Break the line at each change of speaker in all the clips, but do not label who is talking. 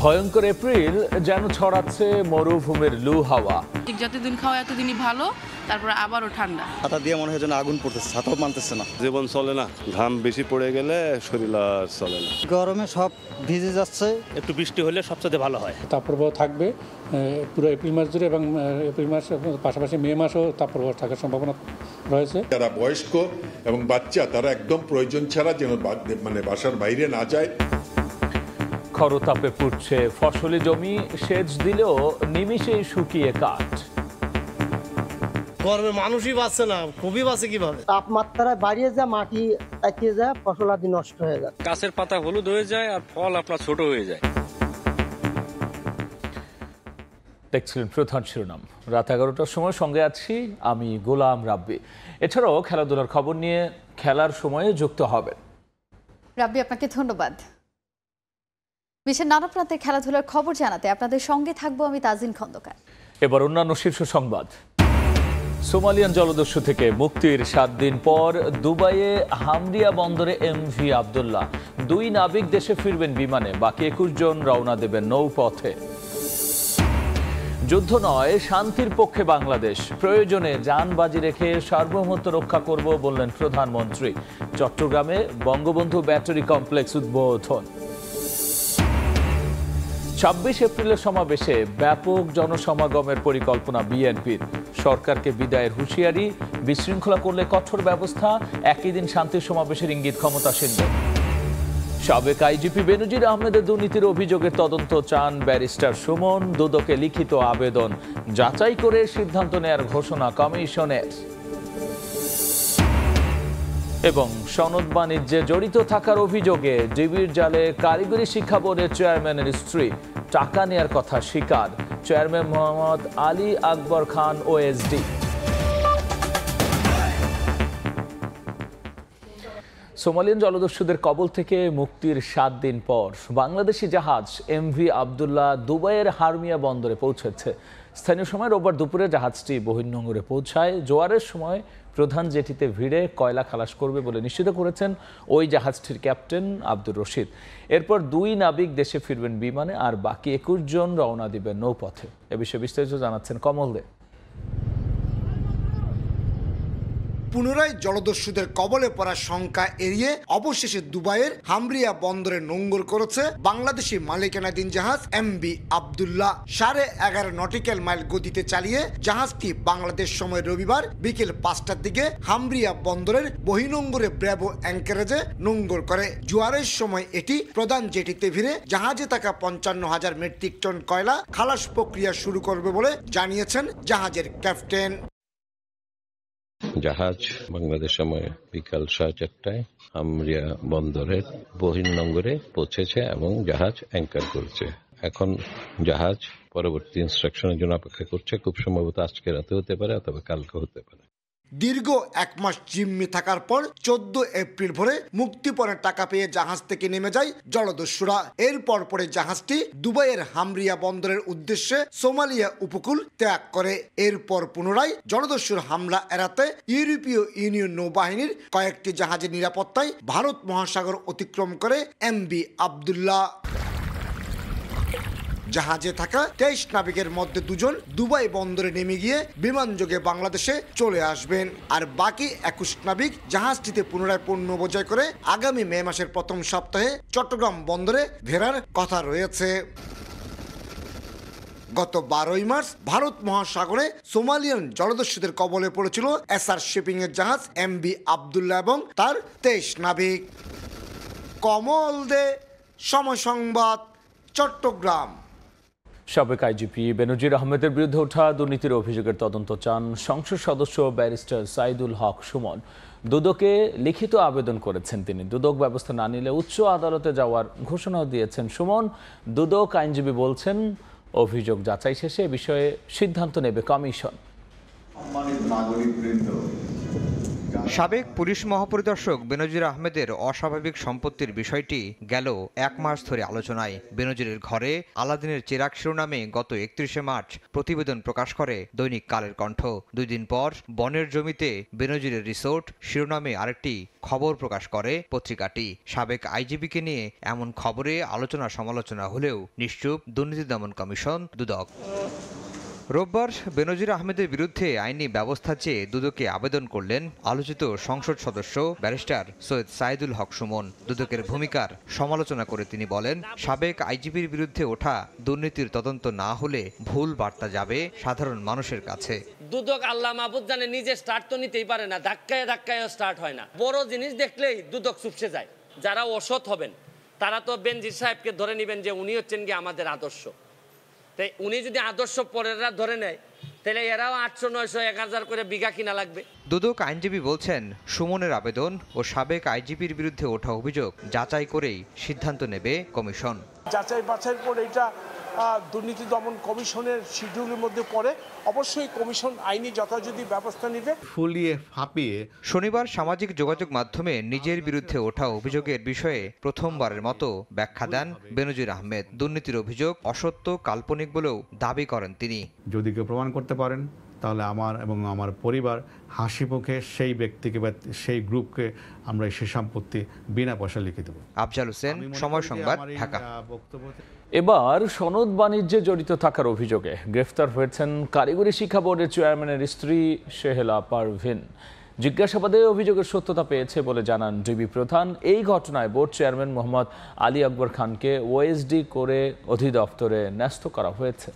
ভয়ঙ্কর এপ্রিল যেন ছড়াচ্ছে মরুভূমির লু হাওয়া।
ঠিক যতদিন খাওয়া এতদিনই ভালো, তারপরে আবারও ঠান্ডা।
ছাতা দিয়ে মনে হয় যেন আগুন পড়তেছে, ছাতাও মানতেছে না।
জীবন চলে না, ঘাম বেশি পড়ে গেলে শরীর আর চলে না।
গরমে সব ভিজে যাচ্ছে।
একটু বৃষ্টি হলে সবচেয়ে ভালো হয়।
তাপপ্রবাহ থাকবে পুরো এপ্রিল মাস জুড়ে, এবং এপ্রিল মাস পাশাপাশি মে মাসও তাপপ্রবাহ থাকার সম্ভাবনা রয়েছে।
যারা বয়স্ক এবং বাচ্চা তারা একদম প্রয়োজন ছাড়া যেন বাসার বাইরে না যায়।
খরতাপে পুড়ছে ফসলি জমি, সেচ দিলেও নিমিষেই শুকিয়ে কাঠ।
গরমে মানুষই বাঁচছে না, খুবই বাঁচে কিভাবে?
তাপমাত্রা বাড়িয়ে যায়, মাটি তাকিয়ে যায়, ফসল আদি নষ্ট হয়ে যায়।
গাছের পাতা হলুদ হয়ে যায় আর ফল আপনার ছোট হয়ে যায়।
দেখছিলেন প্রধান শিরোনাম। রাত 11টার সময় সঙ্গে আছি আমি গোলাম রাব্বি। এছাড়াও খেলাধুলার খবর নিয়ে খেলার সময়ে যুক্ত হবেন
রাব্বি। আপনাকে ধন্যবাদ। বিশ্বের নানা প্রান্তে খেলাধুলার খবর জানাতে আপনাদের সঙ্গে থাকবো আমি তাজিন খন্দকার।
এবার অন্যান্য শীর্ষ সংবাদ। সোমালিয়ান জলদস্যু থেকে মুক্তির 7 দিন পর দুবাইয়ে হামরিয়া বন্দরে এমভি আবদুল্লাহ। 2 নাবিক দেশে ফিরবেন বিমানে, বাকি 21 জন রওনা দেবেন নৌপথে। যুদ্ধ নয়, শান্তির পক্ষে বাংলাদেশ। প্রয়োজনে জান বাজি রেখে সার্বভৌমত্ব রক্ষা করব বললেন প্রধানমন্ত্রী। চট্টগ্রামে বঙ্গবন্ধু ব্যাটারি কমপ্লেক্স উদ্বোধন। 26 এপ্রিলের সমাবেশে ব্যাপক জনসমাগমের পরিকল্পনা বিএনপির। সরকারকে বিদায়ের হুঁশিয়ারি, বিশৃঙ্খলা করলে কঠোর ব্যবস্থা। একই দিন শান্তির সমাবেশের ইঙ্গিত ক্ষমতাসীনদের। সাবেক আইজিপি বেনজির আহমেদের দুর্নীতির অভিযোগের তদন্ত চান ব্যারিস্টার সুমন। দুদকে লিখিত আবেদন যাচাই করে সিদ্ধান্ত নেয়ার ঘোষণা কমিশনের। এবং সনদ বাণিজ্যে জড়িত থাকার অভিযোগে ডিবির জালে কারিগরি শিক্ষা বোর্ডের চেয়ারম্যানের স্ত্রী টাকা নেয়ার কথা স্বীকার। চেয়ারম্যান মোহাম্মদ আলী আকবর খান ওএসডি। সোমালিয়ান জলদস্যুদের কবল থেকে মুক্তির 7 দিন পর বাংলাদেশি জাহাজ এমভি আবদুল্লাহ দুবাইয়ের হারমিয়া বন্দরে পৌঁছেছে। স্থানীয় সময় রোববার দুপুরে জাহাজটি বহির্নোঙরে পৌঁছায়। জোয়ারের সময় প্রধান জেটিতে ভিড়ে কয়লা খালাস করবে বলে নিশ্চিত করেছেন ওই জাহাজটির ক্যাপ্টেন আব্দুর রশিদ। এরপর 2 নাবিক দেশে ফিরবেন বিমানে, আর বাকি 21 জন রওনা দিবেন নৌপথে। এ বিষয়ে বিস্তারিত জানাচ্ছেন কমল দে।
পুনরায় জলদস্যুদের কবলে পড়ার শঙ্কা এড়িয়ে অবশেষে দুবাইয়ের হামরিয়া বন্দরে নোঙ্গর করেছে বাংলাদেশি মালিকানাধীন জাহাজ এমভি আবদুল্লাহ। 11.5 নটিক্যাল মাইল গতিতে চালিয়ে জাহাজটি বাংলাদেশ সময় রবিবার বিকেল 5টার দিকে হামরিয়া বন্দরের বহিনোঙ্গরে ব্র্যাভো অ্যাঙ্কারেজে নোঙ্গর করে। জোয়ারের সময় এটি প্রধান জেটিতে ভিড়ে জাহাজে থাকা 55,000 মেট্রিক টন কয়লা খালাস প্রক্রিয়া শুরু করবে বলে জানিয়েছেন জাহাজের ক্যাপ্টেন।
জাহাজ বাংলাদেশ সময় বিকাল 4:30টায় হামরিয়া বন্দরের বহির্নোঙ্গরে পৌঁছেছে এবং জাহাজ অ্যাঙ্কার করেছে। এখন জাহাজ পরবর্তী ইনস্ট্রাকশনের জন্য অপেক্ষা করছে। খুব সম্ভবত আজকে রাতে হতে পারে অথবা কালকে হতে পারে।
দীর্ঘ 1 মাস জিম্মি থাকার পর 14 এপ্রিল ভোরে মুক্তিপণের টাকা পেয়ে জাহাজ থেকে নেমে যায় জলদস্যুরা। এরপর পরে জাহাজটি দুবাইয়ের হামরিয়া বন্দরের উদ্দেশ্যে সোমালিয়া উপকূল ত্যাগ করে। এরপর পুনরায় জলদস্যুর হামলা এড়াতে ইউরোপীয় ইউনিয়ন নৌবাহিনীর কয়েকটি জাহাজের নিরাপত্তায় ভারত মহাসাগর অতিক্রম করে এমভি আবদুল্লাহ। জাহাজে থাকা 23 নাবিকের মধ্যে 2 জন দুবাই বন্দরে নেমে গিয়ে বিমানযোগে বাংলাদেশে চলে আসবেন, আর বাকি 21 নাবিক জাহাজটিতে পুনরায় পণ্য বোঝাই করে আগামী মে মাসের প্রথম সপ্তাহে চট্টগ্রাম বন্দরে ফেরার কথা রয়েছে। গত 12 মার্চ ভারত মহাসাগরে সোমালিয়ান জলদস্যুদের কবলে পড়েছিল এসআর শিপিং এর জাহাজ এমভি আবদুল্লাহ এবং তার 23 নাবিক। কমল দে, সময় সংবাদ, চট্টগ্রাম।
সাবেক আইজিপি বেনজির আহমেদের বিরুদ্ধে ওঠা দুর্নীতির অভিযোগের তদন্ত চান সংসদ সদস্য ব্যারিস্টার সাইদুল হক সুমন। দুদকে লিখিত আবেদন করেছেন তিনি। দুদক ব্যবস্থা না নিলে উচ্চ আদালতে যাওয়ার ঘোষণাও দিয়েছেন সুমন। দুদক আইনজীবী বলছেন, অভিযোগ যাচাই শেষে এ বিষয়ে সিদ্ধান্ত নেবে কমিশন।
সাবেক পুলিশ মহাপরিদর্শক বেনজির আহমেদের অস্বাভাবিক সম্পত্তির বিষয়টি গেল ১ মাস ধরে আলোচনায়। বেনজিরের ঘরে আলাদিনের চিরাগ শিরোনামে গত ৩১শে মার্চ প্রতিবেদন প্রকাশ করে দৈনিক কালের কণ্ঠ। ২ দিন পর বনের জমিতে বেনজিরের রিসোর্ট শিরোনামে আরেকটি খবর প্রকাশ করে পত্রিকাটি। সাবেক আইজিপিকে নিয়ে এমন খবরে আলোচনা সমালোচনা হলেও নিশ্চুপ দুর্নীতি দমন কমিশন দুদক। রোববার বেনজির আহমেদের বিরুদ্ধে আইনি ব্যবস্থা চেয়ে দুদকে আবেদন করলেন আলোচিত সংসদ সদস্য ব্যারিস্টার সৈয়দ সাইদুল হক সুমন। দুদকের ভূমিকার সমালোচনা করে তিনি বলেন, সাবেক আইজিপির বিরুদ্ধে ওঠা দুর্নীতির তদন্ত না হলে ভুল বার্তা যাবে সাধারণ মানুষের কাছে।
দুদক আল্লাহ মাহফুজ জানে নিজে স্টার্ট তো নিতেই পারে না, ধাক্কায় ধাক্কায় স্টার্ট হয় না। বড় জিনিস দেখলেই দুদক চুপসে যায়। যারা অসৎ হবেন তারা তো বেনজির সাহেবকে ধরে নেবেন যে উনি হচ্ছেন কি আমাদের আদর্শ। তাই উনি যদি আদর্শ পরেররা ধরে নেয় তাহলে এরাও ৮০০, ৯০০, ১০০০ করে বিঘা কিনা লাগবে।
দুদক আইনজীবী বলছেন, সুমনের আবেদন ও সাবেক আইজিপির বিরুদ্ধে ওঠা অভিযোগ যাচাই করেই সিদ্ধান্ত নেবে কমিশন।
যাচাই বাছাই করে এটা দুর্নীতি দমন কমিশনের শিডিউলের মধ্যে পড়ে, অবশ্যই কমিশন আইনি যথাযথ ব্যবস্থা নেবে। ফুলিয়ে ফাঁপিয়ে
শনিবার সামাজিক যোগাযোগ মাধ্যমে নিজের বিরুদ্ধে ওঠা অভিযোগের বিষয়ে প্রথমবারের মতো ব্যাখ্যা দেন বেনজির আহমেদ। দুর্নীতির অভিযোগ অসত্য, কাল্পনিক বলেও দাবি করেন তিনি।
যদি কেউ প্রমাণ করতে পারেন তাহলে আমার এবং আমার পরিবার হাসি মুখে সেই ব্যক্তিকে বা সেই গ্রুপকে আমরা সে সম্পত্তি বিনা পয়সা লিখে দেব।
আফজাল হোসেন, সময় সংবাদ, ঢাকা।
এবার সনদ বাণিজ্যে জড়িত থাকার অভিযোগে গ্রেফতার হয়েছেন কারিগরি শিক্ষা বোর্ডের চেয়ারম্যানের স্ত্রী শেহেলা পারভিন। জিজ্ঞাসাবাদে অভিযোগের সত্যতা পেয়েছে বলে জানান ডিবি প্রধান। এই ঘটনায় বোর্ড চেয়ারম্যান মোহাম্মদ আলী আকবর খানকে ওএসডি করে অধিদপ্তরে ন্যস্ত করা হয়েছে।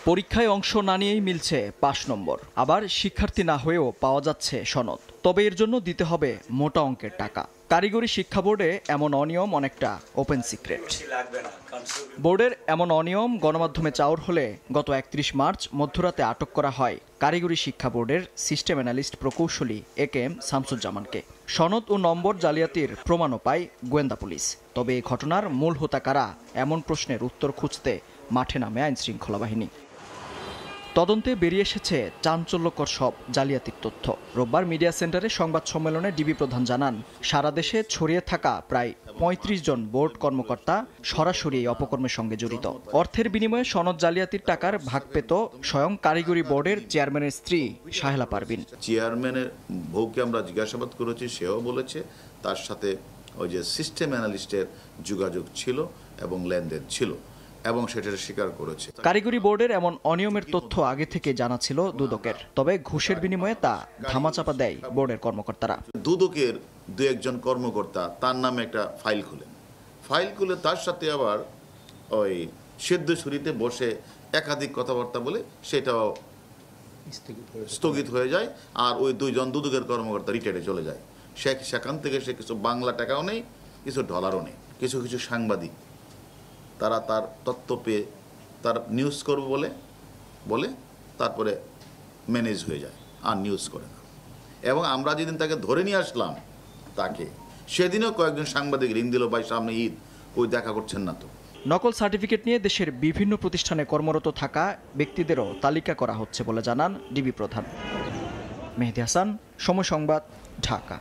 পরীক্ষায় অংশ না নিয়েই মিলছে পাশ নম্বর, আবার শিক্ষার্থী না হয়েও পাওয়া যাচ্ছে সনদ। তবে এর জন্য দিতে হবে মোটা অঙ্কের টাকা। কারিগরি শিক্ষা বোর্ডে এমন অনিয়ম অনেকটা ওপেন সিক্রেট। বোর্ডের এমন অনিয়ম গণমাধ্যমে চাউর হলে গত ৩১ মার্চ মধ্যরাতে আটক করা হয় কারিগরি শিক্ষা বোর্ডের সিস্টেম অ্যানালিস্ট প্রকৌশলী AKM শামসুজ্জামানকে। সনদ ও নম্বর জালিয়াতির প্রমাণও পায় গোয়েন্দা পুলিশ। তবে এই ঘটনার মূল হোতা কারা, এমন প্রশ্নের উত্তর খুঁজতে মাঠে নামে আইনশৃঙ্খলা বাহিনী। তদন্তে বেরিয়ে এসেছে চাঞ্চল্যকর সব জালিয়াতির তথ্য। রোববার মিডিয়া সেন্টারে সংবাদ সম্মেলনে ডিবি প্রধান জানান, সারা দেশে ছড়িয়ে থাকা প্রায় ৩৫ জন বোর্ড কর্মকর্তা সরাসরি এই অপকর্মের সঙ্গে জড়িত। অর্থের বিনিময়ে সনদ জালিয়াতির টাকার ভাগ পেত স্বয়ং কারিগরি বোর্ডের চেয়ারম্যানের স্ত্রী শাহেলা পারভিন।
চেয়ারম্যানের বউকে আমরা জিজ্ঞাসাবাদ করেছি, সেও বলেছে তার সাথে ওই যে সিস্টেম অ্যানালিস্টের যোগাযোগ ছিল এবং লেনদেন ছিল এবং সেটা স্বীকার করেছে।
কারিগরি বোর্ডের এমন অনিয়মের তথ্য আগে থেকে জানা ছিল দুদকের, তবে ঘুষের বিনিময়ে তা ধামাচাপা দেয় বোর্ডের কর্মকর্তারা।
দুদকের ২-১ কর্মকর্তা তার নামে একটা ফাইল খুলে তার সাথে আবার ওই সেদ্ধ ছুরিতে বসে একাধিক কথাবার্তা বলে সেটাও স্থগিত হয়ে যায়। আর ওই ২ জন দুদকের কর্মকর্তা রিটায়ারে চলে যায়। সেখান থেকে সে কিছু বাংলা টাকাও নেই, কিছু ডলারও নেই। কিছু সাংবাদিক তারা তার তথ্য পেয়ে তার নিউজ করবে বলে তারপরে ম্যানেজ হয়ে যায়, আর নিউজ করে না। এবং আমরা যেদিন তাকে ধরে নিয়ে আসলাম তাকে, সেদিনও কয়েকজন সাংবাদিক রিং দিল, ভাই সামনে ঈদ, ওই দেখা করছেন না তো।
নকল সার্টিফিকেট নিয়ে দেশের বিভিন্ন প্রতিষ্ঠানে কর্মরত থাকা ব্যক্তিদেরও তালিকা করা হচ্ছে বলে জানান ডিবি প্রধান। মেহেদী হাসান, সময় সংবাদ, ঢাকা।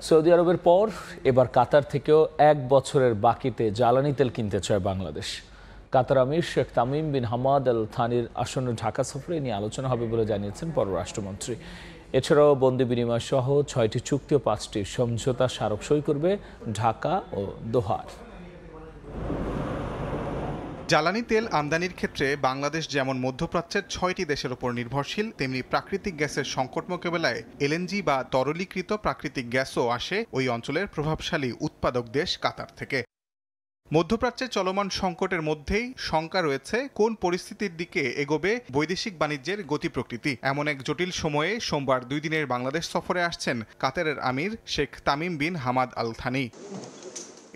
সৌদি আরবের পর এবার কাতার থেকেও ১ বছরের বাকিতে জ্বালানি তেল কিনতে চায় বাংলাদেশ। কাতার আমির Sheikh Tamim bin Hamad Al থানির আসন্ন ঢাকা সফরে নিয়ে আলোচনা হবে বলে জানিয়েছেন পররাষ্ট্রমন্ত্রী। এছাড়াও বন্দি বিনিময় সহ ৬টি চুক্তি ও ৫টি সমঝোতা স্মারক সই করবে ঢাকা ও দোহার।
জ্বালানি তেল আমদানির ক্ষেত্রে বাংলাদেশ যেমন মধ্যপ্রাচ্যের ৬টি দেশের উপর নির্ভরশীল, তেমনি প্রাকৃতিক গ্যাসের সংকট মোকাবেলায় এলএনজি বা তরলীকৃত প্রাকৃতিক গ্যাসও আসে ওই অঞ্চলের প্রভাবশালী উৎপাদক দেশ কাতার থেকে। মধ্যপ্রাচ্যে চলমান সংকটের মধ্যেই শঙ্কা রয়েছে কোন পরিস্থিতির দিকে এগোবে বৈদেশিক বাণিজ্যের গতি প্রকৃতি। এমন এক জটিল সময়ে সোমবার ২ দিনের বাংলাদেশ সফরে আসছেন কাতারের আমির Sheikh Tamim bin Hamad Al Thani.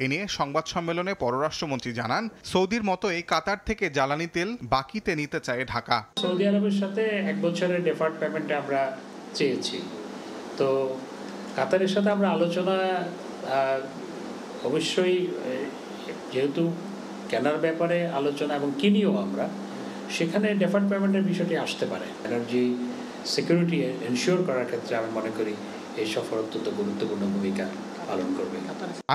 এ নিয়ে সংবাদ সম্মেলনে পররাষ্ট্রমন্ত্রী জানান, সৌদির মতোই কাতার থেকে জ্বালানি তেল বাকিতে নিতে চায় ঢাকা।
সৌদি আরবের সাথে ১ বছরের ডেফার্ড পেমেন্ট আমরা চেয়েছি, তো কাতারের সাথে আমরা আলোচনা অবশ্যই, যেহেতু কেনার ব্যাপারে আলোচনা এবং কিনিও আমরা, সেখানে ডেফার্ড পেমেন্টের বিষয়টি আসতে পারে। এনার্জি
সিকিউরিটি এনশিওর করার ক্ষেত্রে আমি মনে করি এই সফর অত্যন্ত গুরুত্বপূর্ণ ভূমিকা পালন করবে।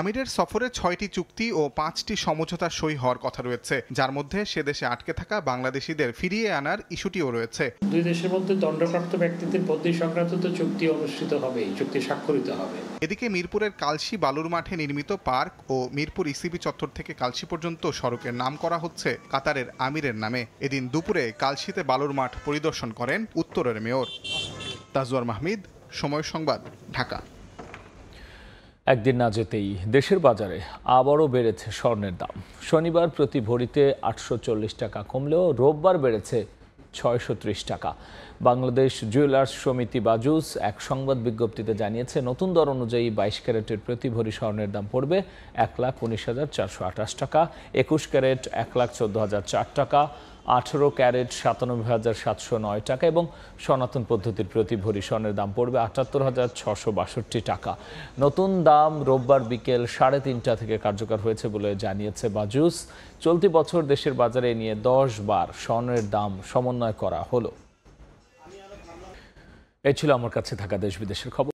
আমিরের সফরে 6টি চুক্তি ও 5টি সমঝোতা সই হওয়ার কথা রয়েছে, যার মধ্যে সে দেশে আটকে থাকা বাংলাদেশিদের ফিরিয়ে আনার ইস্যুটিও রয়েছে।
দুই দেশের মধ্যে দণ্ডপ্রাপ্ত ব্যক্তিদের বদলি সংক্রান্ত তো চুক্তি অনুষ্ঠিত হবে, চুক্তি স্বাক্ষরিত হবে।
এদিকে মিরপুরের কালশি বালুর মাঠে নির্মিত পার্ক ও মিরপুর ইসিবি চত্বর থেকে কালশি পর্যন্ত সড়কের নাম করা হচ্ছে কাতারের আমিরের নামে। এদিন দুপুরে কালশিতে বালুর মাঠ পরিদর্শন করেন উত্তরের মেয়র। তাজওয়ার মাহমিদ, সময় সংবাদ, ঢাকা।
একদিন না যেতেই দেশের বাজারে আবারও বেড়েছে স্বর্ণের দাম। শনিবার প্রতি ভরিতে 840 টাকা কমলেও রোববার বেড়েছে 630 টাকা। বাংলাদেশ জুয়েলার্স সমিতি বাজুস এক সংবাদ বিজ্ঞপ্তিতে জানিয়েছে, নতুন দর অনুযায়ী 22 ক্যারেটের প্রতি ভরি স্বর্ণের দাম পড়বে 1,19,428 টাকা, 21 ক্যারেট 1,14,004 টাকা, 18 ক্যারেট 97,709 টাকা এবং সনাতন পদ্ধতির প্রতি ভরি স্বর্ণের দাম পড়বে 78,662 টাকা। নতুন দাম রোববার বিকেল 3:30 থেকে কার্যকর হয়েছে বলে জানিয়েছে বাজুস। চলতি বছর দেশের বাজারে নিয়ে 10 বার স্বর্ণের দাম সমন্বয় করা হলো। এই ছিল আমার কাছে থাকা দেশ বিদেশের খবর।